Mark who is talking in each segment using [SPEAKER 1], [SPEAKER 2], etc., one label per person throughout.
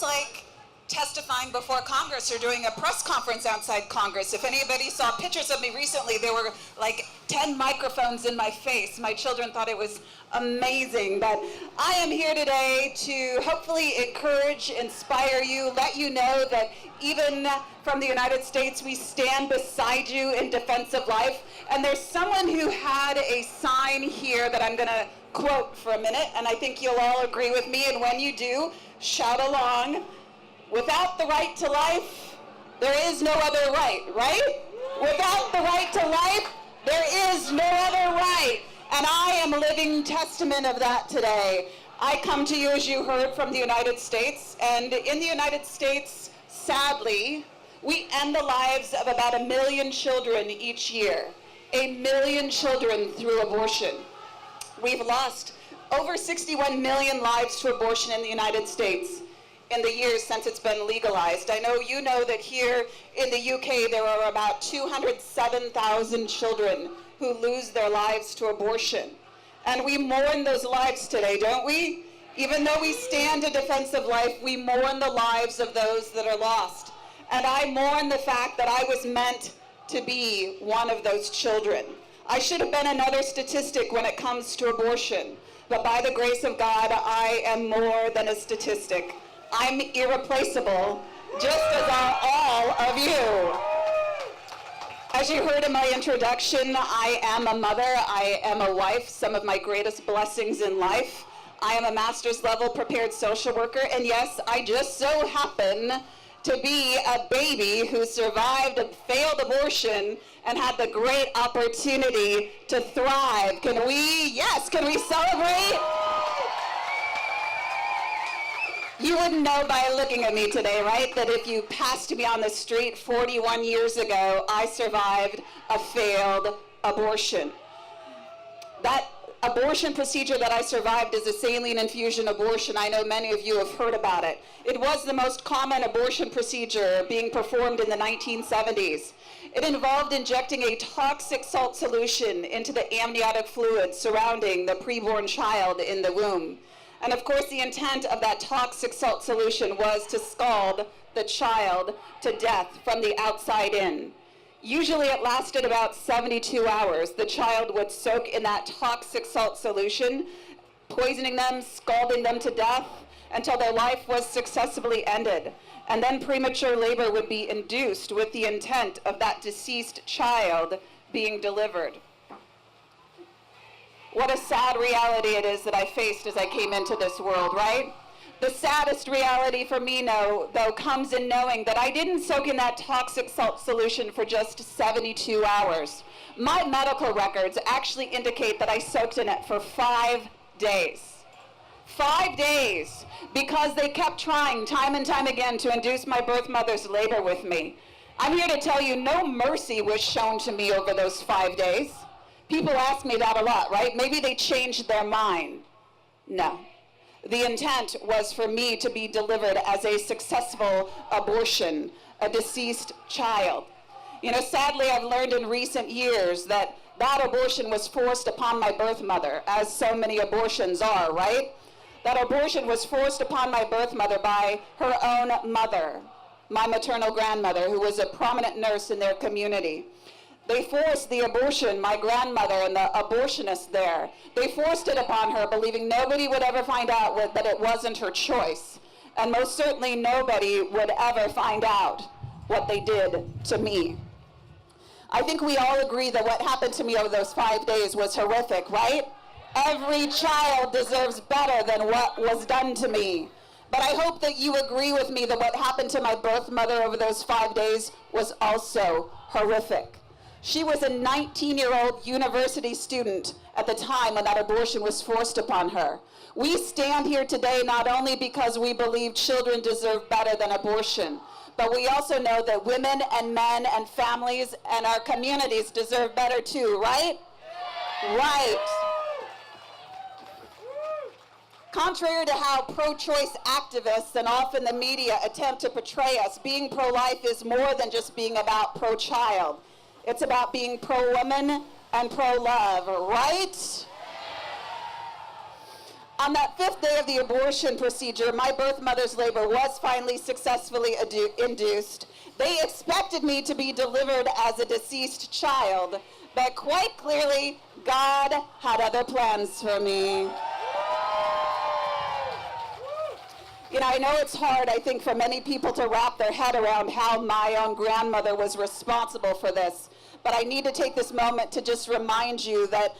[SPEAKER 1] like testifying before Congress or doing a press conference outside Congress. If anybody saw pictures of me recently, there were like 10 microphones in my face. My children thought it was amazing. But I am here today to hopefully encourage, inspire you, let you know that even from the United States, we stand beside you in defense of life. And there's someone who had a sign here that I'm going to quote for a minute, and I think you'll all agree with me. And when you do, shout along. Without the right to life, there is no other right, right? Without the right to life, there is no other right. And I am a living testament of that today. I come to you, as you heard, from the United States. And in the United States, sadly, we end the lives of about 1 million children each year. 1 million children through abortion. We've lost over 61 million lives to abortion in the United States in the years since it's been legalized. I know you know that here in the UK there are about 207,000 children who lose their lives to abortion. And we mourn those lives today, don't we? Even though we stand in defense of life, we mourn the lives of those that are lost. And I mourn the fact that I was meant to be one of those children. I should have been another statistic when it comes to abortion, but by the grace of God, I am more than a statistic. I'm irreplaceable, just as are all of you. As you heard in my introduction, I am a mother, I am a wife, some of my greatest blessings in life. I am a master's level prepared social worker, and yes, I just so happen to be a baby who survived a failed abortion and had the great opportunity to thrive. Can we celebrate? You wouldn't know by looking at me today, right, that if you passed me on the street 41 years ago, I survived a failed abortion. That abortion procedure that I survived is a saline infusion abortion. I know many of you have heard about it. It was the most common abortion procedure being performed in the 1970s. It involved injecting a toxic salt solution into the amniotic fluid surrounding the preborn child in the womb. And of course, the intent of that toxic salt solution was to scald the child to death from the outside in. Usually it lasted about 72 hours. The child would soak in that toxic salt solution, poisoning them, scalding them to death until their life was successfully ended. And then premature labor would be induced with the intent of that deceased child being delivered. What a sad reality it is that I faced as I came into this world, right? The saddest reality for me, though, comes in knowing that I didn't soak in that toxic salt solution for just 72 hours. My medical records actually indicate that I soaked in it for 5 days. 5 days, because they kept trying time and time again to induce my birth mother's labor with me. I'm here to tell you, no mercy was shown to me over those 5 days. People ask me that a lot, right? Maybe they changed their mind. No. The intent was for me to be delivered as a successful abortion, a deceased child. You know, sadly, I've learned in recent years that abortion was forced upon my birth mother, as so many abortions are, right? That abortion was forced upon my birth mother by her own mother, my maternal grandmother, who was a prominent nurse in their community. They forced the abortion, my grandmother and the abortionist there, they forced it upon her, believing nobody would ever find out that it wasn't her choice. And most certainly nobody would ever find out what they did to me. I think we all agree that what happened to me over those 5 days was horrific, right? Every child deserves better than what was done to me. But I hope that you agree with me that what happened to my birth mother over those 5 days was also horrific. She was a 19-year-old university student at the time when that abortion was forced upon her. We stand here today not only because we believe children deserve better than abortion, but we also know that women and men and families and our communities deserve better too, right? Right. Contrary to how pro-choice activists and often the media attempt to portray us, being pro-life is more than just being about pro-child. It's about being pro-woman and pro-love, right? On that 5th day of the abortion procedure, my birth mother's labor was finally successfully induced. They expected me to be delivered as a deceased child, but quite clearly, God had other plans for me. You know, I know it's hard, I think, for many people to wrap their head around how my own grandmother was responsible for this. But I need to take this moment to just remind you that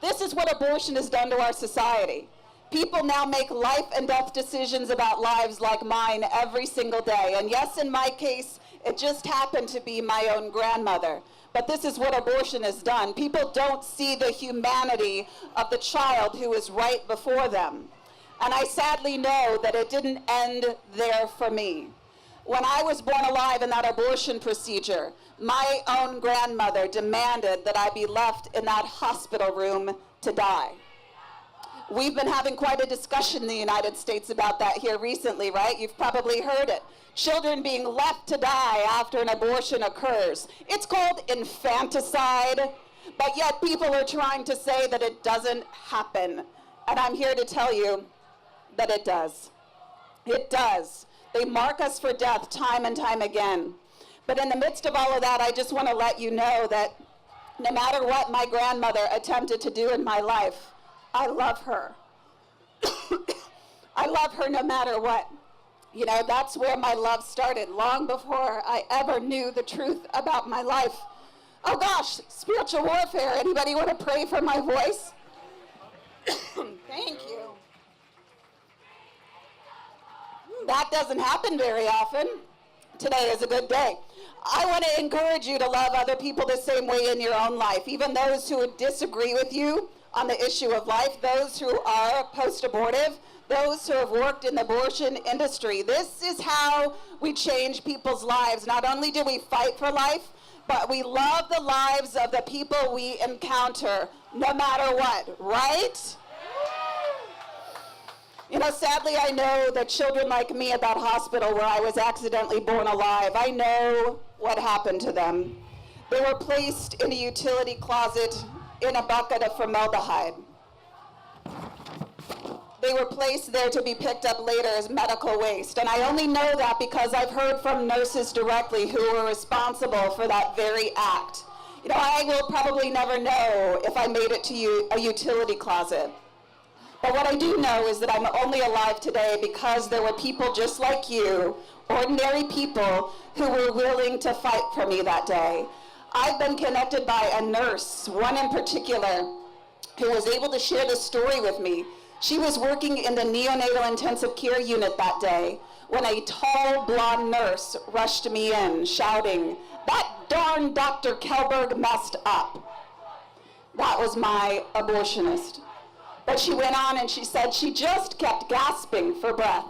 [SPEAKER 1] this is what abortion has done to our society. People now make life and death decisions about lives like mine every single day. And yes, in my case, it just happened to be my own grandmother. But this is what abortion has done. People don't see the humanity of the child who is right before them. And I sadly know that it didn't end there for me. When I was born alive in that abortion procedure, my own grandmother demanded that I be left in that hospital room to die. We've been having quite a discussion in the United States about that here recently, right? You've probably heard it. Children being left to die after an abortion occurs. It's called infanticide, but yet people are trying to say that it doesn't happen. And I'm here to tell you that it does. It does. They mark us for death time and time again. But in the midst of all of that, I just want to let you know that no matter what my grandmother attempted to do in my life, I love her. I love her no matter what. You know, that's where my love started, long before I ever knew the truth about my life. Oh gosh, spiritual warfare. Anybody want to pray for my voice? Thank you. That doesn't happen very often. Today is a good day. I want to encourage you to love other people the same way in your own life, even those who would disagree with you on the issue of life, those who are post-abortive, those who have worked in the abortion industry. This is how we change people's lives. Not only do we fight for life, but we love the lives of the people we encounter, no matter what, right? You know, sadly, I know that children like me at that hospital where I was accidentally born alive, I know what happened to them. They were placed in a utility closet in a bucket of formaldehyde. They were placed there to be picked up later as medical waste. And I only know that because I've heard from nurses directly who were responsible for that very act. You know, I will probably never know if I made it to a utility closet. But what I do know is that I'm only alive today because there were people just like you, ordinary people, who were willing to fight for me that day. I've been connected by a nurse, one in particular, who was able to share this story with me. She was working in the neonatal intensive care unit that day when a tall, blonde nurse rushed me in, shouting, "That darn Dr. Kelberg messed up." That was my abortionist. But she went on and she said she just kept gasping for breath.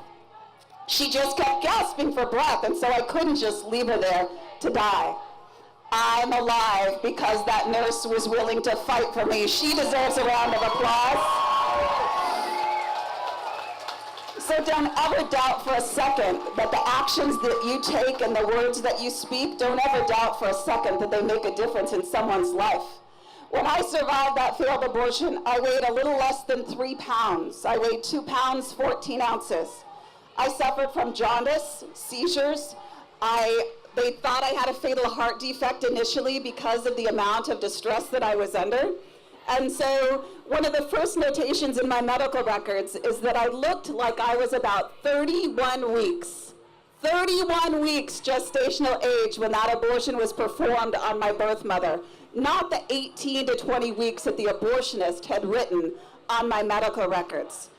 [SPEAKER 1] She just kept gasping for breath, and so I couldn't just leave her there to die. I'm alive because that nurse was willing to fight for me. She deserves a round of applause. So don't ever doubt for a second that the actions that you take and the words that you speak, don't ever doubt for a second that they make a difference in someone's life. When I survived that failed abortion, I weighed a little less than 3 pounds. I weighed 2 pounds, 14 ounces. I suffered from jaundice, seizures. They thought I had a fatal heart defect initially because of the amount of distress that I was under. And so one of the first notations in my medical records is that I looked like I was about 31 weeks. 31 weeks gestational age when that abortion was performed on my birth mother. Not the 18 to 20 weeks that the abortionist had written on my medical records.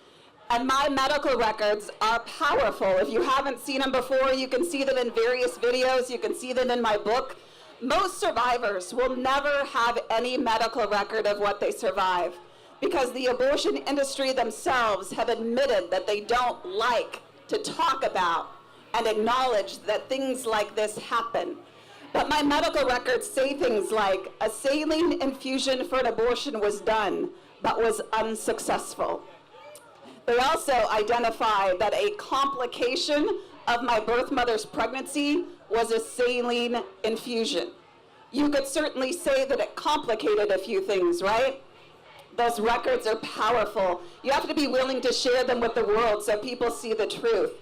[SPEAKER 1] And my medical records are powerful. If you haven't seen them before, you can see them in various videos. You can see them in my book. Most survivors will never have any medical record of what they survive because the abortion industry themselves have admitted that they don't like to talk about and acknowledge that things like this happen. But my medical records say things like a saline infusion for an abortion was done, but was unsuccessful. They also identify that a complication of my birth mother's pregnancy was a saline infusion. You could certainly say that it complicated a few things, right? Those records are powerful. You have to be willing to share them with the world so people see the truth.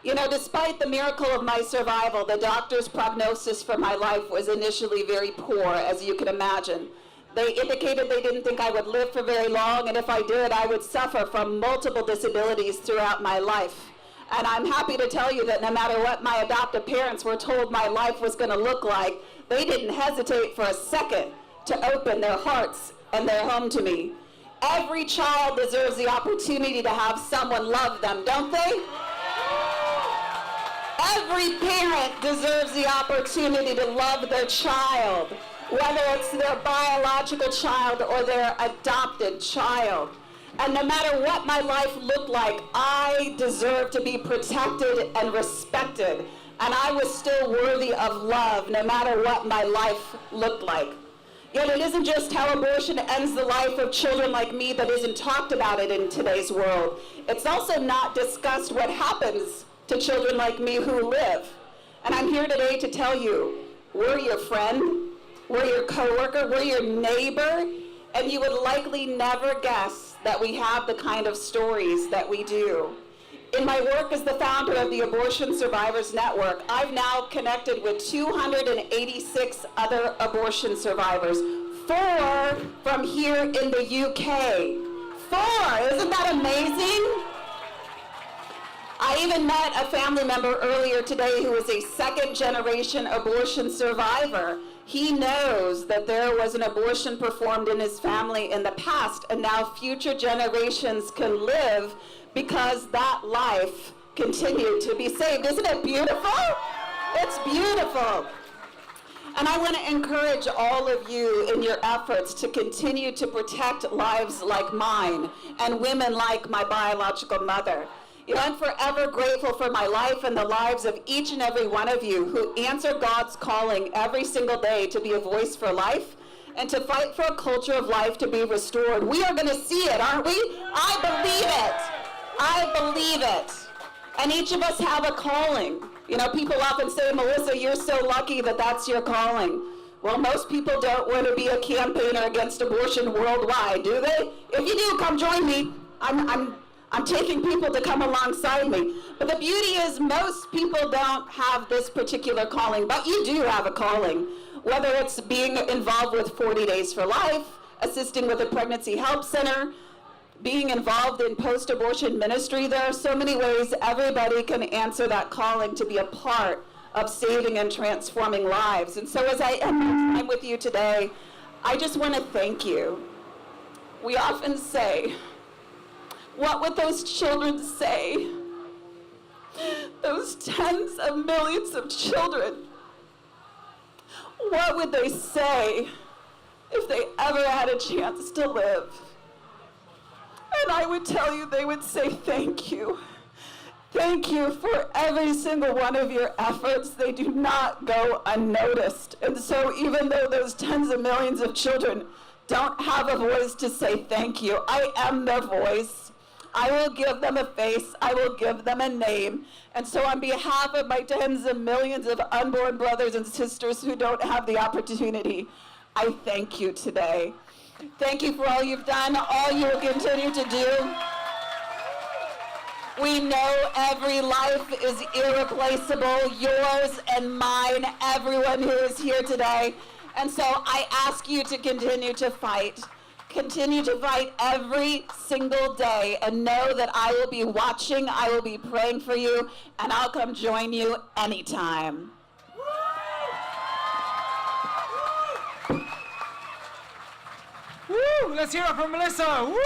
[SPEAKER 1] You know, despite the miracle of my survival, the doctor's prognosis for my life was initially very poor, as you can imagine. They indicated they didn't think I would live for very long, and if I did, I would suffer from multiple disabilities throughout my life. And I'm happy to tell you that no matter what my adoptive parents were told my life was going to look like, they didn't hesitate for a second to open their hearts and their home to me. Every child deserves the opportunity to have someone love them, don't they? Every parent deserves the opportunity to love their child, whether it's their biological child or their adopted child. And no matter what my life looked like, I deserve to be protected and respected. And I was still worthy of love, no matter what my life looked like. Yet it isn't just how abortion ends the life of children like me that isn't talked about it in today's world. It's also not discussed what happens to children like me who live. And I'm here today to tell you, we're your friend, we're your coworker, we're your neighbor, and you would likely never guess that we have the kind of stories that we do. In my work as the founder of the Abortion Survivors Network, I've now connected with 286 other abortion survivors, 4 from here in the UK. 4, isn't that amazing? I even met a family member earlier today who is a second-generation abortion survivor. He knows that there was an abortion performed in his family in the past, and now future generations can live because that life continued to be saved. Isn't it beautiful? It's beautiful. And I want to encourage all of you in your efforts to continue to protect lives like mine and women like my biological mother. You know, I'm forever grateful for my life and the lives of each and every one of you who answer God's calling every single day to be a voice for life and to fight for a culture of life to be restored. We are going to see it, aren't we? I believe it. I believe it. And each of us have a calling. You know, people often say, Melissa, you're so lucky that that's your calling. Well, most people don't want to be a campaigner against abortion worldwide, do they? If you do, come join me. I'm taking people to come alongside me. But the beauty is most people don't have this particular calling, but you do have a calling. Whether it's being involved with 40 Days for Life, assisting with a pregnancy help center, being involved in post-abortion ministry, there are so many ways everybody can answer that calling to be a part of saving and transforming lives. And so as I end my time with you today, I just want to thank you. We often say, what would those children say? Those tens of millions of children. What would they say if they ever had a chance to live? And I would tell you they would say thank you. Thank you for every single one of your efforts. They do not go unnoticed. And so even though those tens of millions of children don't have a voice to say thank you, I am their voice. I will give them a face. I will give them a name. And so on behalf of my tens of millions of unborn brothers and sisters who don't have the opportunity, I thank you today. Thank you for all you've done, all you will continue to do. We know every life is irreplaceable, yours and mine, everyone who is here today. And so I ask you to continue to fight. Continue to fight every single day and know that I will be watching, I will be praying for you, and I'll come join you anytime.
[SPEAKER 2] Woo! Let's hear it from Melissa. Woo!